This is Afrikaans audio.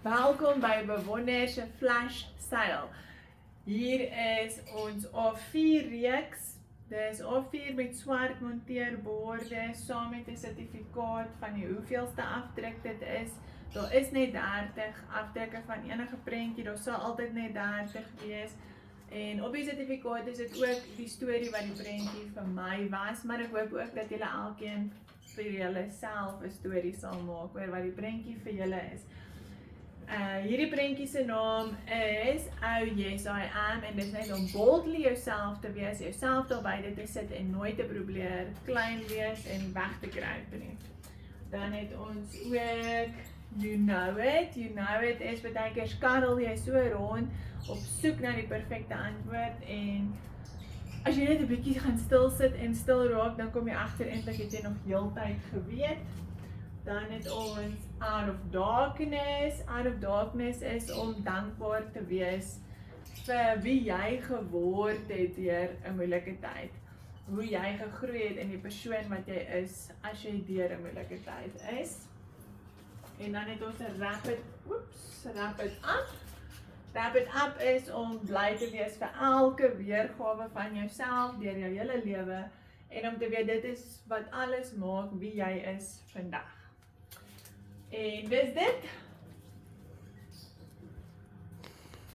Welkom by Bewonder se Flash Sale. Hier is ons A4 reeks. Dis A4 met swart monteerborde saam met 'n sertifikaat van die hoeveelste afdruk dit is. Daar is net 30 afdrukke van enige prentjie. Daar sal altyd net 30 wees. En op die sertifikaat is dit ook die storie wat die prentjie vir my was, maar ek hoop ook dat julle elkeen vir julle self 'n storie sal maak oor wat die prentjie vir julle is. Hierdie prentjie se naam is Oh Yes I Am en dit is net om boldly jouself te wees, jouself daar buite te sit en nooit te probeer klein wees en weg te kruip nie. Dan het ons ook You Know It is baie keer skarrel jy so rond op soek na die perfekte antwoord en as jy net 'n bietjie gaan stil sit en stil raak, dan kom jy agter eintlik het jy nog heeltyd geweet. Dan het ons Out of Darkness is om dankbaar te wees vir wie jy geword het deur 'n moeilike tyd. Hoe jy gegroei het in die persoon wat jy is as jy deur 'n moeilike tyd is. En dan het ons 'n Wrap It Up is om bly te wees vir elke weergawe van jouself deur jou hele lewe en om te weet dit is wat alles maak wie jy is vandag. En dis dit.